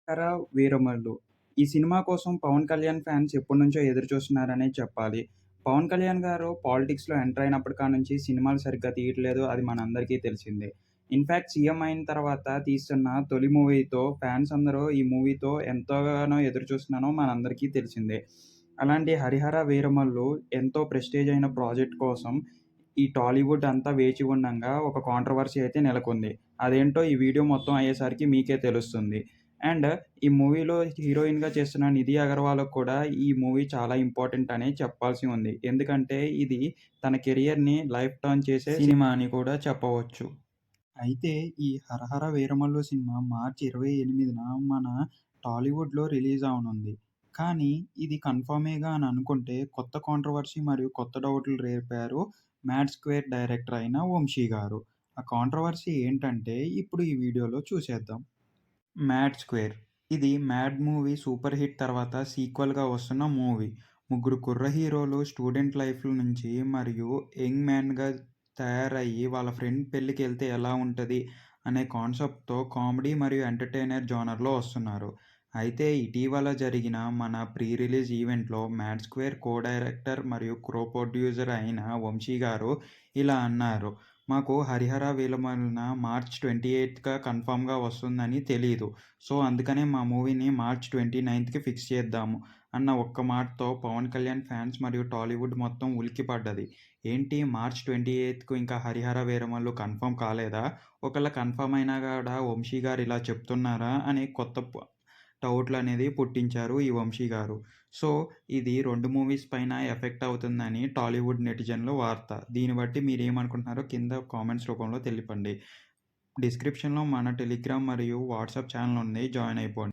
'హర వీరమల్లు' ఈ సినిమా కోసం 'పవన్ కళ్యాణ్' ఫ్యాన్స్ ఎప్పటినుంచో ఎదురు చూస్తున్నారనే చెప్పాలి. 'పవన్ కళ్యాణ్' గారు పాలిటిక్స్‌లో ఎంటర్ అయినప్పటి కాడ్నుంచి సినిమాలు సరిగ్గా తీయట్లేదు. అది మనందరికీ తెలిసిందే. ఇన్‌ఫాక్ట్ సీఎం అయిన తర్వాత తీస్తున్న తొలి మూవీతో ఫ్యాన్స్ అందరూ ఈ మూవీతో ఎంతగానో ఎదురు చూస్తున్నారో మనందరికీ తెలిసిందే. అలాంటి 'హరిహర వీరమల్లు' ఎంతో ప్రెస్టీజ్ అయిన ప్రాజెక్ట్ కోసం ఈ టాలీవుడ్ అంతా వేచి ఉండంగా ఒక కాంట్రోవర్సీ అయితే నెలకొంది. అదేంటో ఈ వీడియో మొత్తం అయ్యేసరికి మీకే తెలుస్తుంది. అండ్ ఈ మూవీలో హీరోయిన్‌గా చేస్తున్న 'నిధి అగర్వాల్‌కి' కూడా ఈ మూవీ చాలా ఇంపార్టెంట్ అనే చెప్పాల్సి ఉంది. ఎందుకంటే ఇది తన కెరియర్‌ని లైఫ్ టర్న్ చేసే సినిమా అని కూడా చెప్పవచ్చు. అయితే ఈ 'హరహర వీరమల్లు' సినిమా మార్చి 28న మన టాలీవుడ్‌లో రిలీజ్ అవ్వనుంది. కానీ ఇది కన్ఫర్మేగా అని అనుకుంటే కొత్త కాంట్రోవర్సీ మరియు కొత్త డౌట్‌లు రేపారు 'మ్యాడ్ స్క్వేర్' డైరెక్టర్ అయిన వంశీ గారు. ఆ కాంట్రోవర్సీ ఏంటంటే ఇప్పుడు ఈ వీడియోలో చూసేద్దాం. 'మ్యాడ్ స్క్వేర్' ఇది 'మ్యాడ్' మూవీ సూపర్ హిట్ తర్వాత సీక్వెల్‌గా వస్తున్న మూవీ. ముగ్గురు కుర్ర హీరోలు స్టూడెంట్ లైఫ్ నుంచి మరియు యంగ్ మ్యాన్‌గా తయారయ్యి వాళ్ళ ఫ్రెండ్ పెళ్ళికెళ్తే ఎలా ఉంటది అనే కాన్సెప్ట్‌తో కామెడీ మరియు ఎంటర్‌టైనర్ జోనర్‌లో వస్తున్నారు. అయితే ఇటీవల జరిగిన మన ప్రీ రిలీజ్ ఈవెంట్‌లో 'మ్యాడ్ స్క్వేర్' కో డైరెక్టర్ మరియు ప్రొడ్యూసర్ అయిన వంశీ గారు ఇలా అన్నారు. మాకు 'హరిహర వీరమల్లున' మార్చ్ 28గా కన్ఫర్మ్‌గా వస్తుందని తెలీదు. సో, అందుకనే మా మూవీని మార్చ్ 29కి ఫిక్స్ చేద్దాము అన్న ఒక్క మాటతో పవన్ కళ్యాణ్ ఫ్యాన్స్ మరియు టాలీవుడ్ మొత్తం ఉలిక్కిపడ్డది. ఏంటి మార్చ్ 28కు ఇంకా 'హరిహర వీరమల్లు' కన్ఫర్మ్ కాలేదా? ఒకవేళ కన్ఫర్మ్ అయినా గూడా వంశీ గారు ఇలా చెప్తున్నారా అని కొత్త డౌట్‌లనేది పుట్టించారు ఈ వంశీ గారు. సో, ఇది 2 మూవీస్ పైన ఎఫెక్ట్ అవుతుందని టాలీవుడ్ నెటిజన్‌ల వార్త. దీన్ని బట్టి మీరేమనుకుంటున్నారో కింద కామెంట్స్ రూపంలో తెలపండి. డిస్క్రిప్షన్‌లో మన టెలిగ్రామ్ మరియు వాట్సాప్ ఛానెల్ ఉంది. జాయిన్ అయిపోండి.